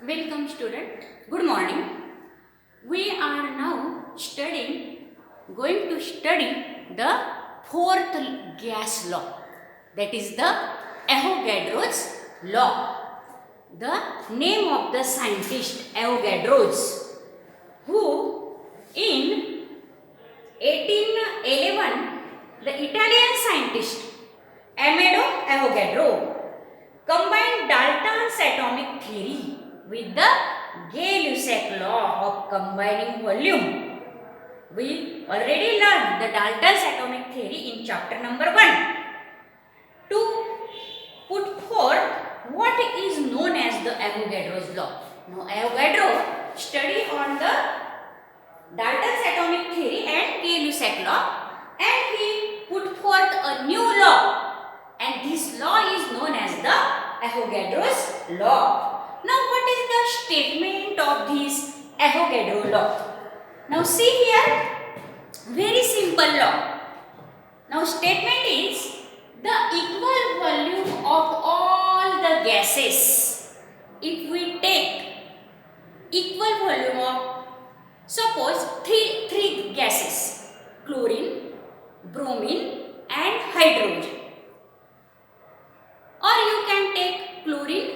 Welcome student. Good morning. We are now going to study the fourth gas law. That is the Avogadro's law. The name of the scientist Avogadro's, who in 1811 the Italian scientist Amedeo Avogadro combined Dalton's atomic theory with the Gay-Lussac law of combining volume. We already learned the Dalton's atomic theory in chapter number 1. To put forth what is known as the Avogadro's law. Now Avogadro studied on the Dalton's atomic theory and Gay-Lussac law, and he put forth a new law, and this law is known as the Avogadro's law. Now what is the statement of this Avogadro law? Now see here, very simple law. Now statement is the equal volume of all the gases. If we take equal volume of, suppose three gases, chlorine, bromine and hydrogen, or you can take chlorine,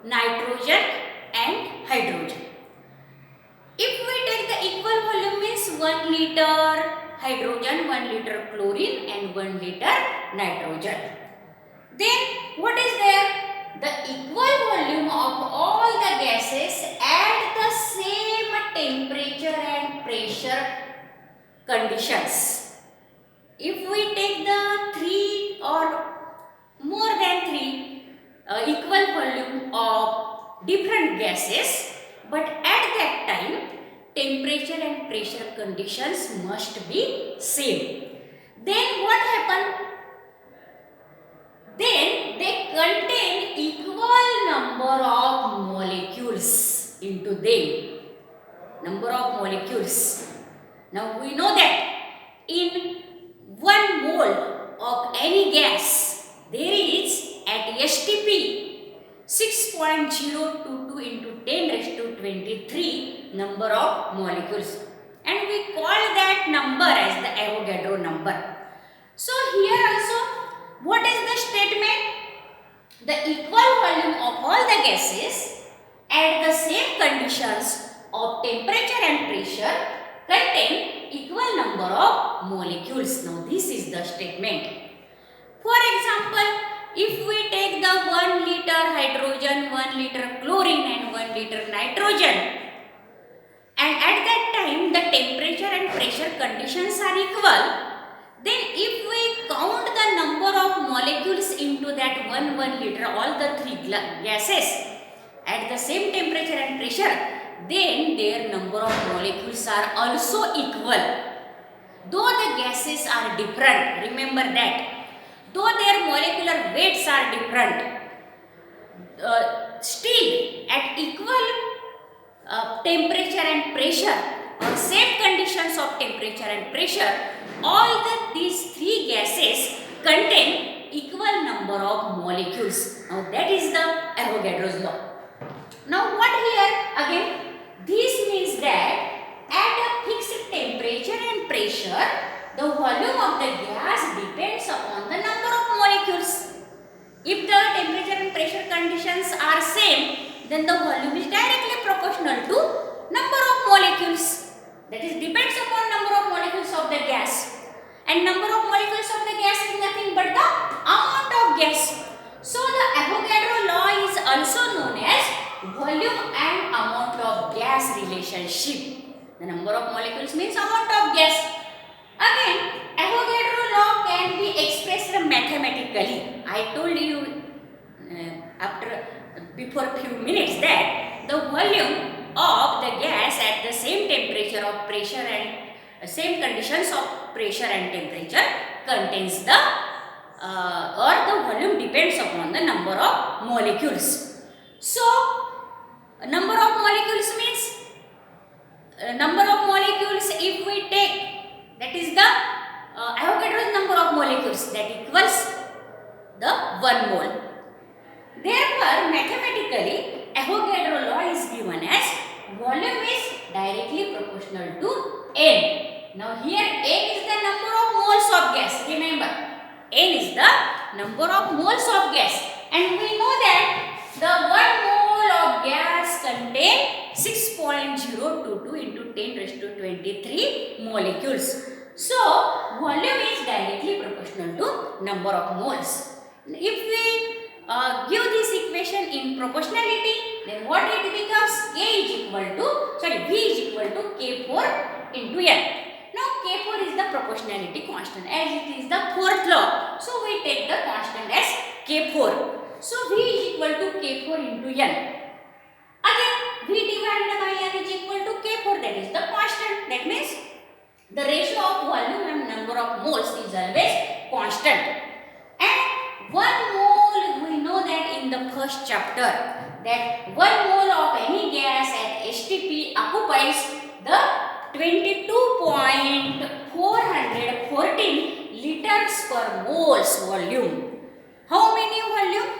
nitrogen and hydrogen. If we take the equal volume means 1 liter hydrogen, 1 liter chlorine and 1 liter nitrogen, then what is there? The equal volume of all the gases at the same temperature and pressure conditions. If we take the 3 or more than 3 equal volume of different gases, but at that time temperature and pressure conditions must be same, then what happen? Then they contain equal number of molecules into them. Number of molecules. Now we know that in 1 mole of any gas there is at STP 6.022 into 10 raised to 23 number of molecules, and we call that number as the Avogadro number. So here also, what is the statement? The equal volume of all the gases at the same conditions of temperature and pressure contain equal number of molecules. Now this is the statement. For example, if we take the 1 liter hydrogen, 1 liter chlorine and 1 liter nitrogen, and at that time the temperature and pressure conditions are equal, then if we count the number of molecules into that 1 liter, all the 3 gases at the same temperature and pressure, then their number of molecules are also equal. Though the gases are different, remember that. Though their molecular weights are different, still at equal temperature and pressure or same conditions of temperature and pressure, all these 3 gases contain equal number of molecules. Now that is the Avogadro's law. Now what here again? This means that at a fixed temperature and pressure, the volume of the gas depends upon the number of molecules. If the temperature and pressure conditions are same, then the volume is directly proportional to number of molecules. That is, depends upon number of molecules of the gas. And number of molecules of the gas is nothing but the amount of gas. So the Avogadro law is also known as volume and amount of gas relationship. The number of molecules means amount of gas. Again, Avogadro law can be expressed mathematically. I told you before few minutes that the volume of the gas at the same temperature of pressure and same conditions of pressure and temperature contains the or the volume depends upon the number of molecules. So number of molecules means number of molecules, if we take, that is the Avogadro's number of molecules, that equals the 1 mole. Therefore mathematically Avogadro law is proportional to n. Now here n is the number of moles of gas. Remember, n is the number of moles of gas, and we know that the 1 mole of gas contain 6.022 into 10 raised to 23 molecules. So volume is directly proportional to number of moles. If we give this equation in proportionality, then what it becomes? V is equal to K4 into N. Now K4 is the proportionality constant, as it is the fourth law. So we take the constant as K4. So V is equal to K4 into N. Again, V divided by N is equal to K4, that is the constant. That means the ratio of volume and number of moles is always constant. And 1 mole, we know that in the first chapter, that 1 mole of any gas at STP occupies the 22.414 liters per moles volume. How many volume?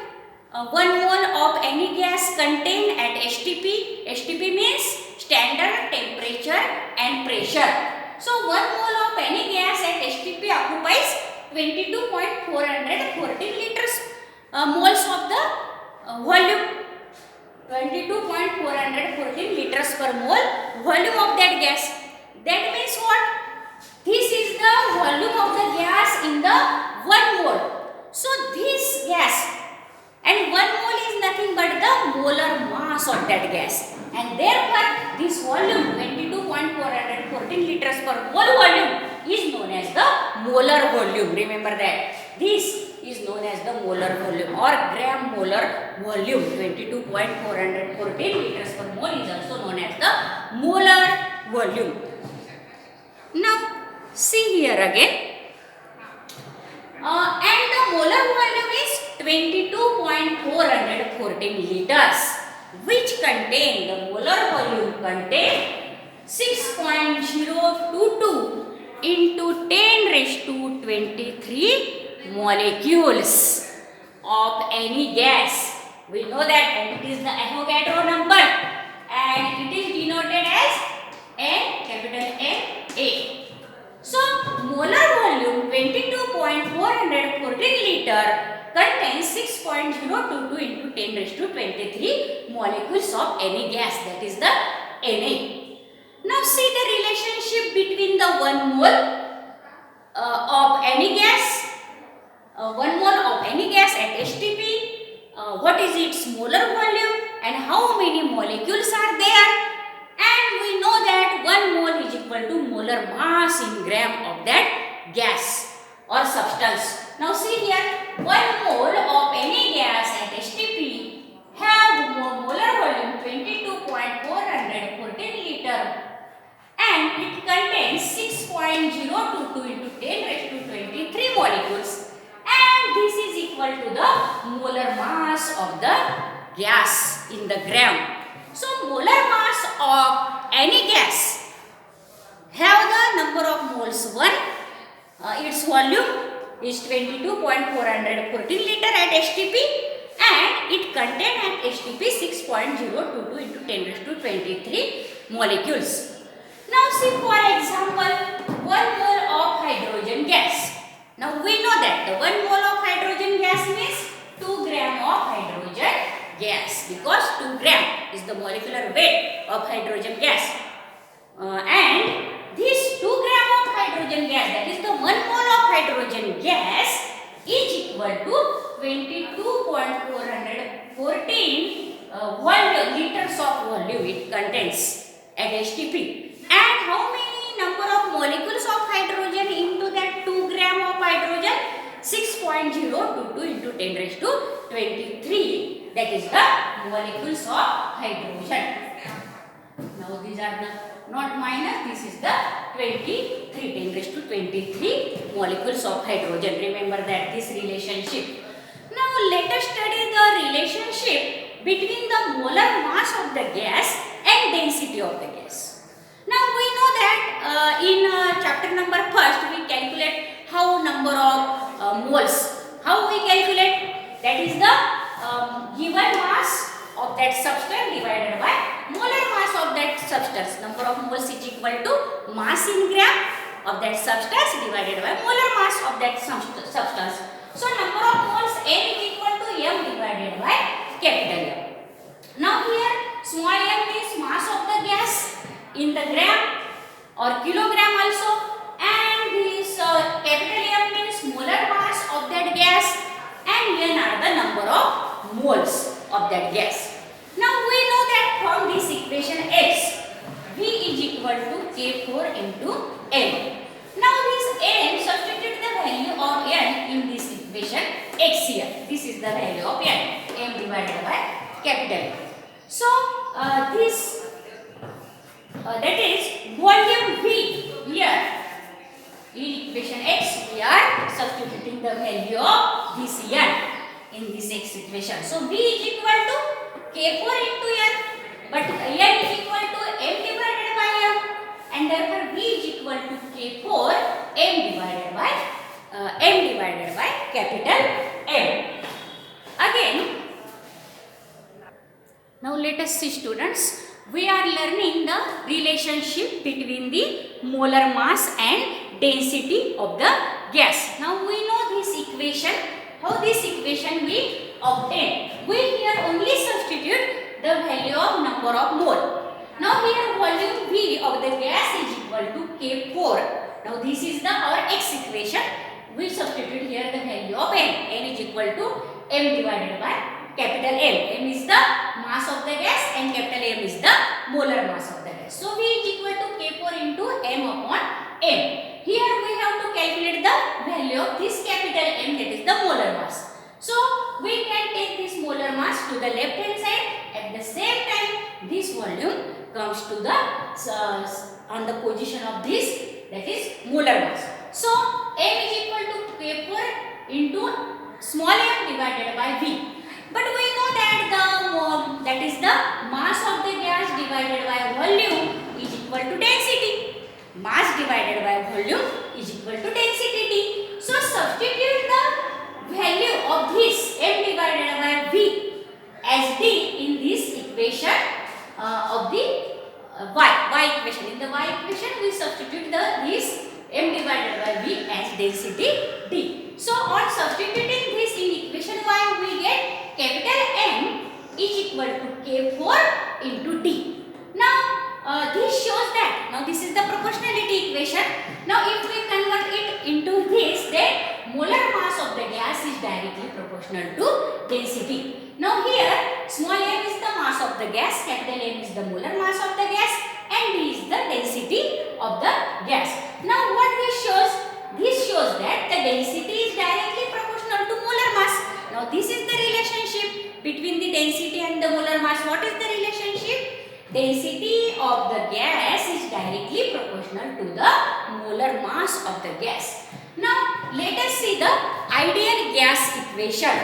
1 mole of any gas contained at STP. STP means standard temperature and pressure. So 1 mole of any gas at STP occupies 22.414 liters moles of the volume. 22.414 liters per mole volume of that gas. That means what? This is the volume of the gas in the 1 mole. So this gas, and 1 mole is nothing but the molar mass of that gas, and therefore this volume 22.414 liters per mole volume is known as the molar volume. Remember that this is known as the molar volume or gram molar volume. 22.414 liters per mole is also known as the molar volume. Now see here again, and the molar volume is 22.414 liters, which contain, the molar volume contain 6.022 into 10 raised to 23 molecules of any gas. We know that, and it is the Avogadro number, and it is denoted as N, capital N, A. So molar volume 22.414 liter contains 6.022 into 10 raised to 23 molecules of any gas, that is the Na. Now see the relationship between the 1 mole of any gas, 1 mole of any gas at STP, what is its molar volume and how many molecules are there, and we know that 1 mole is equal to molar mass in gram of that gas or substance. Now see here, 1 mole of any gas at STP have molar volume 22.414 liter, and it contains 6.022 into 10 raised to 23 molecules, and this is equal to the molar mass of the gas in the gram. So molar mass of any gas have the number of moles 1, its volume is 22.414 liter at STP, and it contain at STP 6.022 into 10 raised to 23 molecules. Now see, for example, 1 mole of hydrogen gas. Now we know that the 1 mole of hydrogen gas means 2 gram of hydrogen gas, because 2 gram is the molecular weight of hydrogen gas, and this 2 gram of hydrogen gas, that is the 1 mole of hydrogen gas, is equal to 22.414 liters of volume it contains at STP. And how many number of molecules of hydrogen into that 2 gram of hydrogen? 6.022 into 10 raised to 23. That is the molecules of hydrogen. Now these are the not minus, this is the 23, 10 raised to 23 molecules of hydrogen. Remember that this relationship. Now let us study the relationship between the molar mass of the gas and density of the gas. Now we know that in chapter number 1st we calculate how number of moles. How we calculate? That is the given mass of that substance divided by molar mass of of that substance. Number of moles is equal to mass in gram of that substance divided by molar mass of that substance. So number of moles n is equal to m divided by capital M. Now here small m is mass of the gas in the gram or kilogram also, and this capital M means molar mass of that gas, and n are the number of moles of that gas. Now we know that from this equation x, V is equal to K4 into N. Now this N, substitute the value of N in this equation x here. This is the value of N, M divided by capital M. So this that is volume V here. In equation x, we are substituting the value of this N in this x equation. So V is equal to K4 into N, but N is equal to M divided by M, and therefore V is equal to K4 M divided by capital M. Again, now let us see, students. We are learning the relationship between the molar mass and density of the gas. Now we know this equation. How this equation we obtain? We here only substitute the value of number of mole. Now here volume V of the gas is equal to K4. Now this is the our x equation. We substitute here the value of n. N is equal to m divided by capital M. M is the mass of the gas and capital M is the molar mass of the gas. So V is equal to K4 into M upon M. Here we have to calculate the value of this capital M, that is the molar mass. So we can take this molar mass to the left hand side. At the same time, this volume comes to the on the position of this, that is molar mass. So M is equal to K4 into small m divided by V. But we know that that is the mass of the gas divided by volume is equal to density. Mass divided by volume is equal to density D. So substitute the value of this m divided by V as D in this equation of the y equation. In the y equation we substitute this m divided by V as density D. So on substituting this in equation y, we get capital M is equal to K4 into D. Now this shows that, now this is the proportionality equation. Now if we convert it into this, then molar mass of the gas is directly proportional to density. Now here small m is the mass of the gas, capital M is the molar mass of the gas, and D is the density of the gas. Now what this shows? This shows that the density is directly proportional to molar mass. Now this is the relationship between the density and the molar mass. What is the relationship? Density of the gas is directly proportional to the molar mass of the gas. Now let us see the ideal gas equation.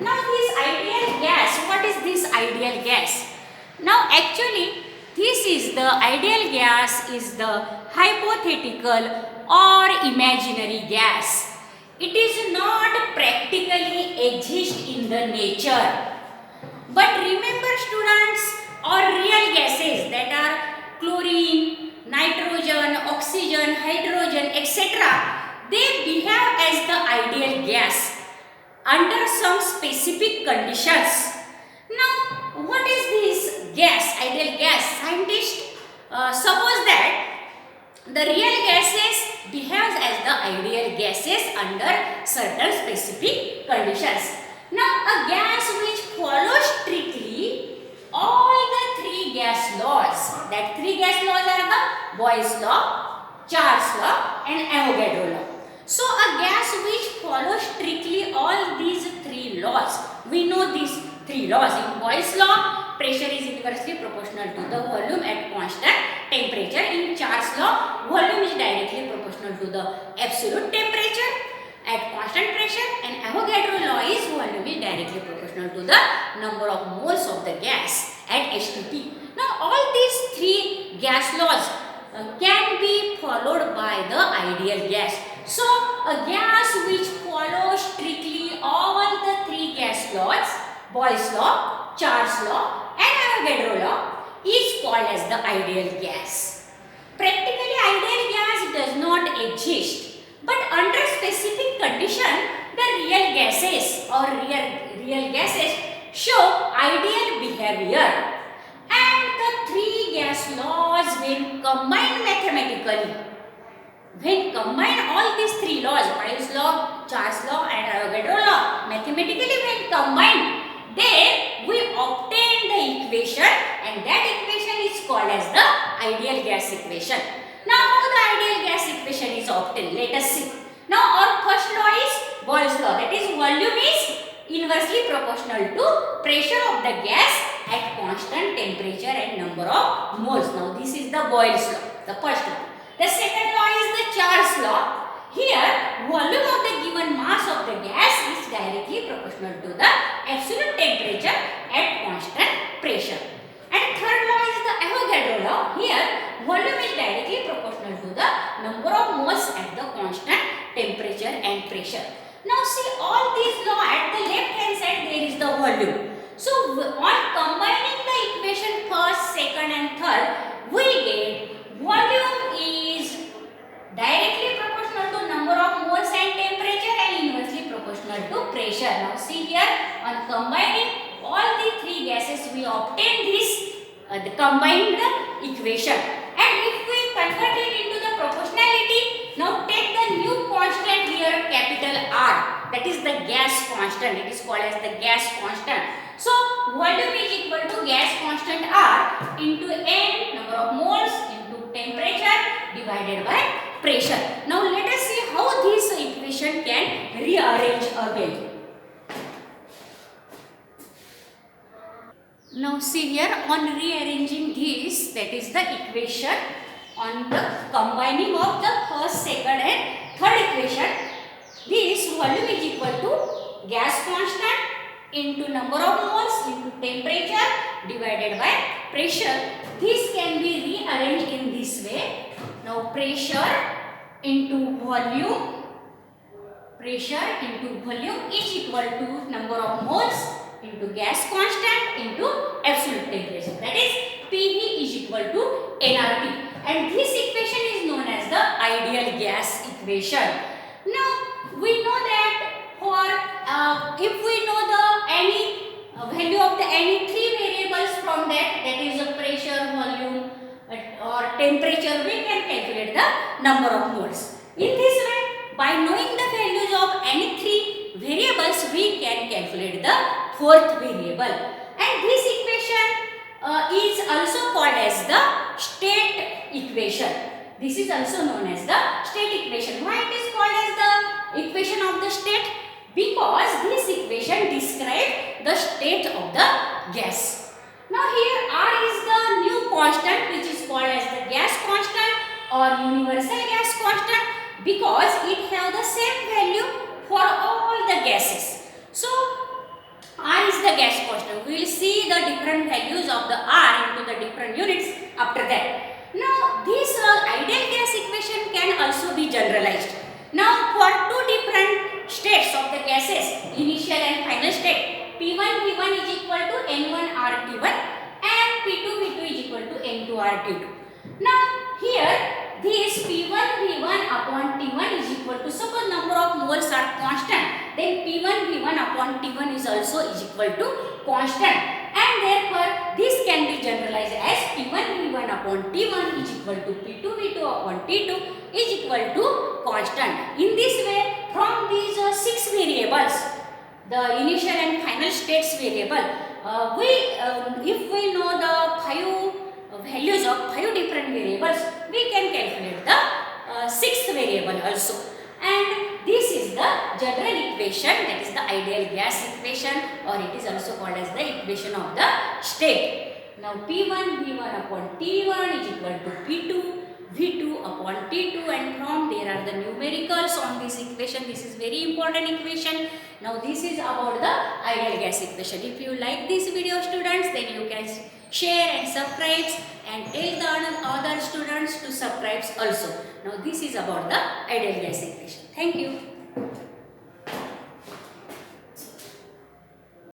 Now this ideal gas, what is this ideal gas? Now actually this is the ideal gas is the hypothetical or imaginary gas. It is not practically exist in the nature. But remember, students, all real gases that are chlorine, nitrogen, oxygen, hydrogen, etc., they behave as the ideal gas under some specific conditions. Now, what is this gas, ideal gas? Scientists suppose that the real gases behaves as the ideal gases under certain specific conditions. Now, a gas which follows strictly all the three gas laws. That three gas laws are the Boyle's law, Charles law, and Avogadro law. So, a gas which follows strictly all these three laws. We know these three laws. In Boyle's law, pressure is inversely proportional to the volume at constant temperature. In Charles law, volume is directly proportional to the absolute temperature at constant pressure, and Avogadro law is volume is directly proportional to the number of moles of the gas at H2T. Now all these three gas laws can be followed by the ideal gas. So a gas which follows strictly all the three gas laws, Boyle's law, Charles law, and Avogadro law, is called as the ideal gas. Practically, ideal gas does not exist, but under specific condition, the real gases or real gases show ideal behavior. And the three gas laws, when combined mathematically, when combine all these three laws, Boyle's law, Charles law and Avogadro law, mathematically when combined, then we obtain the equation, and that equation is called as the ideal gas equation. Now how the ideal gas equation is obtained? Let us see. Now our first law is Boyle's law, that is volume is inversely proportional to pressure of the gas at constant temperature and number of moles. Now this is the Boyle's law, the first law. The second law is the Charles law. Here, volume of the given mass of the gas is directly proportional to the absolute temperature at constant pressure. And third law is the Avogadro law. Here, volume is directly proportional to the number of moles at the constant temperature and pressure. Now see all these law at the left hand side there is the volume. So on combining the equation first, second and third, we get volume is directly proportional to number of moles and temperature and inversely proportional to pressure. Now see here, on combining all the three gases we obtain this the combined equation. And if we convert it into the proportionality, now take the new constant here, capital R, that is the gas constant. It is called as the gas constant. So volume is equal to gas constant R into N, number of moles, temperature divided by pressure. Now let us see how this equation can rearrange again. Now see here, on rearranging this, that is the equation on the combining of the first, second and third equation. This volume is equal to gas constant into number of moles into temperature divided by pressure. This can be rearranged in this way. Now pressure into volume is equal to number of moles into gas constant into absolute temperature. That is PV is equal to nRT. And this equation is known as the ideal gas equation. Now we know that for if we know the any value of the any three variables from that is a pressure, volume or temperature, we can calculate the number of moles. In this way, by knowing the values of any three variables, we can calculate the fourth variable. And this equation is also called as the state equation. This is also known as the state equation. Why it is called as the equation of the state? Because this equation describes the state of the gas. Now here R is the new constant which is called as the gas constant or universal gas constant, because it have the same value for all the gases. So R is the gas constant. We will see the different values of the R into the different units after that. Now this ideal gas equation can also be generalized. Now for two different states of the gases, initial and final state, P1 V1 is equal to N1 RT1 and P2 V2 is equal to N2 RT2. Now here this P1 V1 upon T1 is equal to, suppose number of moles are constant, then P1 V1 upon T1 is also is equal to constant, and therefore this can be generalized as P1 V1 upon T1 is equal to P2 V2 upon T2 is equal to constant. In this way, from these 6 variables, the initial and final states variable, if we know the 5 values of 5 different variables, we can calculate the 6th variable also. And this is the general equation, that is the ideal gas equation, or it is also called as the equation of the state. Now P1 V1 upon T1 is equal to P2 V2 upon T2, and from there are the numericals on this equation. This is very important equation. Now this is about the ideal gas equation. If you like this video, students, then you can share and subscribe and tell the other students to subscribe also. Now this is about the ideal gas equation. Thank you.